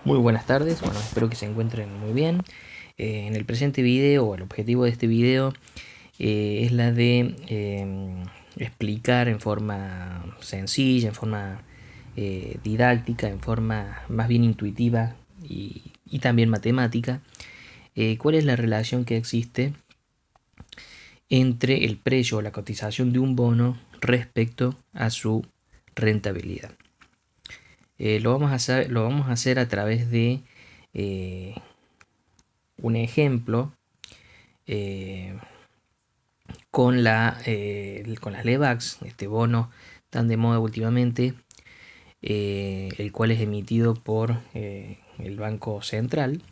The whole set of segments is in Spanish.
Muy buenas tardes, bueno, espero que se encuentren muy bien. En el presente video, o el objetivo de este video, es la de explicar en forma sencilla, en forma didáctica, en forma más bien intuitiva y también matemática, cuál es la relación que existe entre el precio o la cotización de un bono respecto a su rentabilidad. Lo vamos a hacer a través de eh, un ejemplo eh, con las LEVAX, este bono tan de moda últimamente, el cual es emitido por el Banco Central.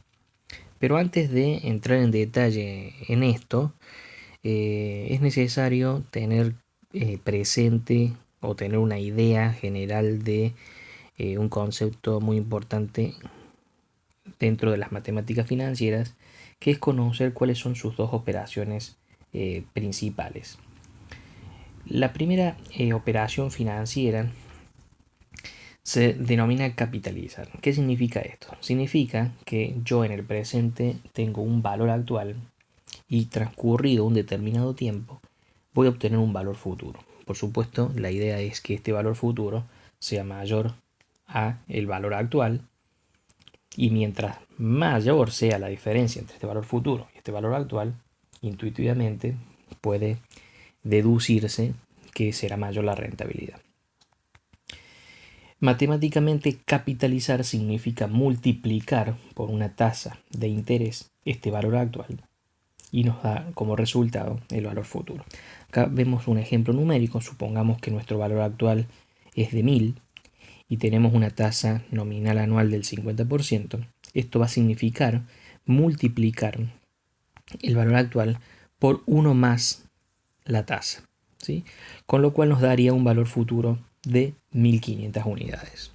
Pero antes de entrar en detalle en esto, es necesario tener presente o tener una idea general de un concepto muy importante dentro de las matemáticas financieras, que es conocer cuáles son sus dos operaciones principales. La primera operación financiera se denomina capitalizar. ¿Qué significa esto? Significa que yo en el presente tengo un valor actual y transcurrido un determinado tiempo voy a obtener un valor futuro. Por supuesto, la idea es que este valor futuro sea mayor a el valor actual, y mientras mayor sea la diferencia entre este valor futuro y este valor actual, intuitivamente puede deducirse que será mayor la rentabilidad. Matemáticamente, capitalizar significa multiplicar por una tasa de interés este valor actual y nos da como resultado el valor futuro. Acá vemos un ejemplo numérico. Supongamos que nuestro valor actual es de 1000 y tenemos una tasa nominal anual del 50%. Esto va a significar multiplicar el valor actual por 1 más la tasa, ¿sí? Con lo cual nos daría un valor futuro de 1500 unidades.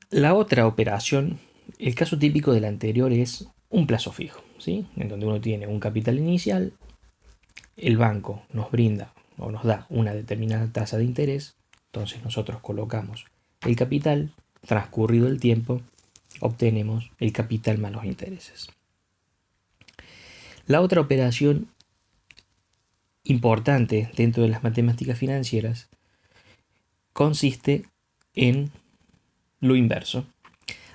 La otra operación, el caso típico del anterior, es un plazo fijo, ¿sí? En donde uno tiene un capital inicial, el banco nos brinda o nos da una determinada tasa de interés, entonces nosotros colocamos el capital, transcurrido el tiempo, obtenemos el capital más los intereses. La otra operación importante dentro de las matemáticas financieras consiste en lo inverso.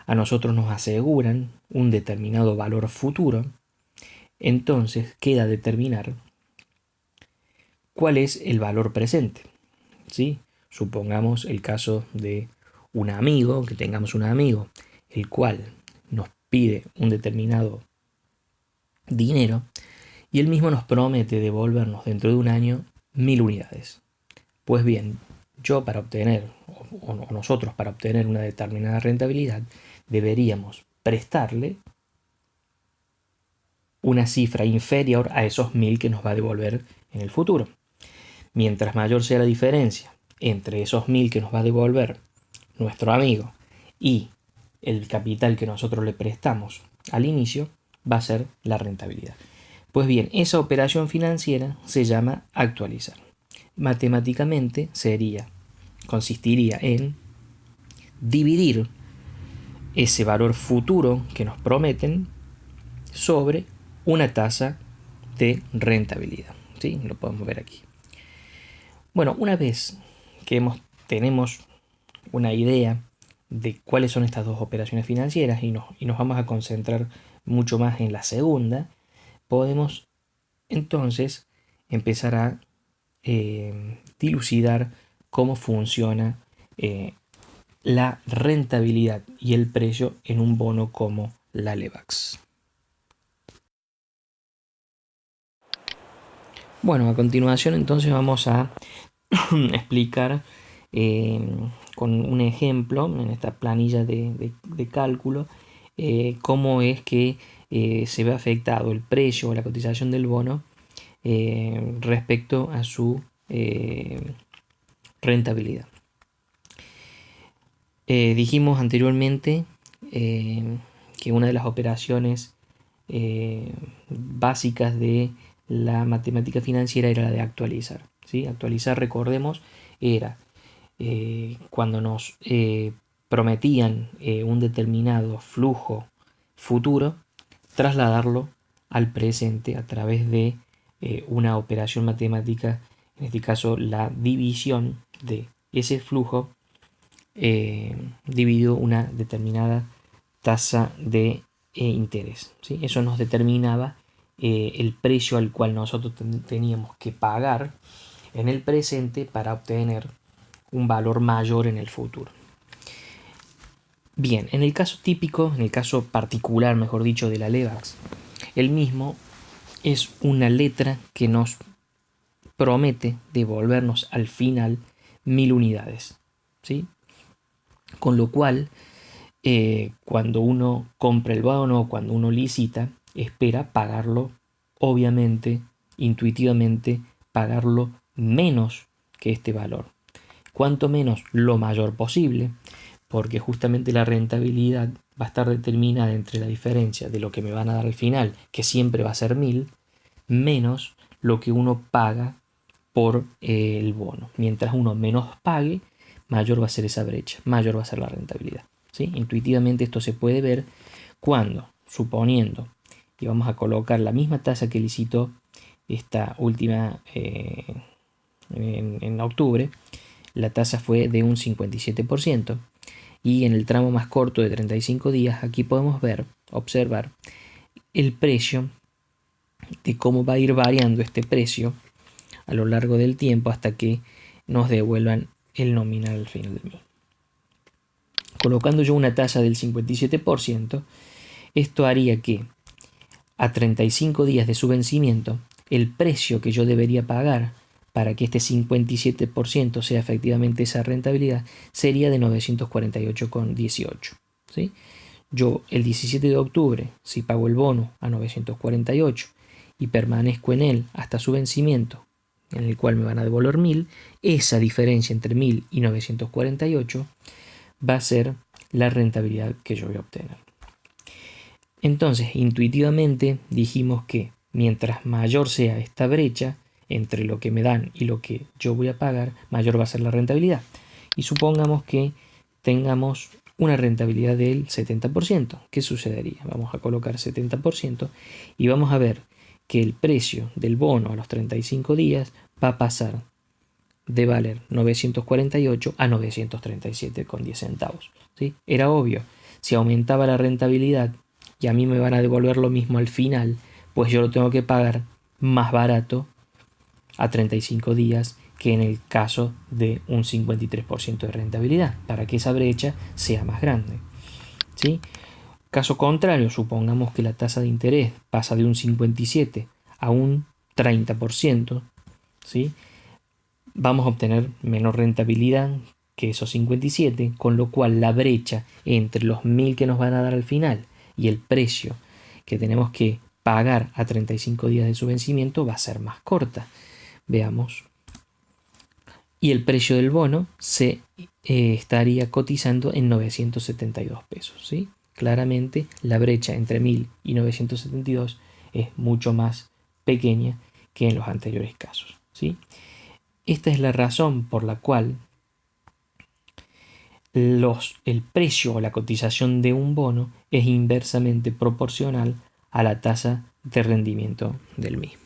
A nosotros nos aseguran un determinado valor futuro, entonces queda determinar cuál es el valor presente, ¿sí? Supongamos el caso de un amigo, que tengamos un amigo, el cual nos pide un determinado dinero y él mismo nos promete devolvernos dentro de un año 1000 unidades. Pues bien, yo para obtener, o nosotros para obtener una determinada rentabilidad, deberíamos prestarle una cifra inferior a esos 1000 que nos va a devolver en el futuro. Mientras mayor sea la diferencia entre esos 1000 que nos va a devolver nuestro amigo y el capital que nosotros le prestamos al inicio, va a ser la rentabilidad. Pues bien, esa operación financiera se llama actualizar. Matemáticamente consistiría en dividir ese valor futuro que nos prometen sobre una tasa de rentabilidad, ¿sí? Lo podemos ver aquí. Bueno, una vez que tenemos una idea de cuáles son estas dos operaciones financieras y nos vamos a concentrar mucho más en la segunda, podemos entonces empezar a dilucidar cómo funciona la rentabilidad y el precio en un bono como la LEVAX. Bueno, a continuación entonces vamos a explicar eh, con un ejemplo en esta planilla de cálculo cómo es que se ve afectado el precio o la cotización del bono respecto a su rentabilidad. Dijimos anteriormente que una de las operaciones básicas de la matemática financiera era la de actualizar, ¿sí? Actualizar, recordemos, era cuando nos prometían un determinado flujo futuro, trasladarlo al presente a través de una operación matemática, en este caso la división de ese flujo dividido una determinada tasa de interés, ¿sí? Eso nos determinaba el precio al cual nosotros teníamos que pagar en el presente para obtener un valor mayor en el futuro. Bien, en el caso típico, en el caso particular, mejor dicho, de la LEVAX, el mismo es una letra que nos promete devolvernos al final 1000 unidades, ¿sí? Con lo cual, cuando uno compra el bono o cuando uno licita, espera pagarlo, obviamente, intuitivamente, pagarlo menos que este valor. Cuanto menos, lo mayor posible, porque justamente la rentabilidad va a estar determinada entre la diferencia de lo que me van a dar al final, que siempre va a ser 1000, menos lo que uno paga por el bono. Mientras uno menos pague, mayor va a ser esa brecha, mayor va a ser la rentabilidad, ¿sí? Intuitivamente esto se puede ver cuando, suponiendo que vamos a colocar la misma tasa que licitó esta última en octubre, la tasa fue de un 57%, y en el tramo más corto de 35 días aquí podemos observar el precio de cómo va a ir variando este precio a lo largo del tiempo hasta que nos devuelvan el nominal al final del mes. Colocando yo una tasa del 57%, esto haría que a 35 días de su vencimiento, el precio que yo debería pagar para que este 57% sea efectivamente esa rentabilidad sería de 948,18. ¿Sí? Yo el 17 de octubre, si pago el bono a 948 y permanezco en él hasta su vencimiento, en el cual me van a devolver 1000, esa diferencia entre 1000 y 948 va a ser la rentabilidad que yo voy a obtener. Entonces, intuitivamente dijimos que mientras mayor sea esta brecha entre lo que me dan y lo que yo voy a pagar, mayor va a ser la rentabilidad. Y supongamos que tengamos una rentabilidad del 70%. ¿Qué sucedería? Vamos a colocar 70% y vamos a ver que el precio del bono a los 35 días va a pasar de valer 948 a 937,10 centavos. ¿Sí? Era obvio, si aumentaba la rentabilidad y a mí me van a devolver lo mismo al final, pues yo lo tengo que pagar más barato a 35 días que en el caso de un 53% de rentabilidad, para que esa brecha sea más grande. ¿Sí? Caso contrario, supongamos que la tasa de interés pasa de un 57 a un 30%, ¿sí? Vamos a obtener menor rentabilidad que esos 57, con lo cual la brecha entre los 1000 que nos van a dar al final y el precio que tenemos que pagar a 35 días de su vencimiento va a ser más corta. Veamos. Y el precio del bono se estaría cotizando en 972 pesos, ¿sí? Claramente la brecha entre 1000 y 972 es mucho más pequeña que en los anteriores casos, ¿sí? Esta es la razón por la cual el precio o la cotización de un bono es inversamente proporcional a la tasa de rendimiento del mismo.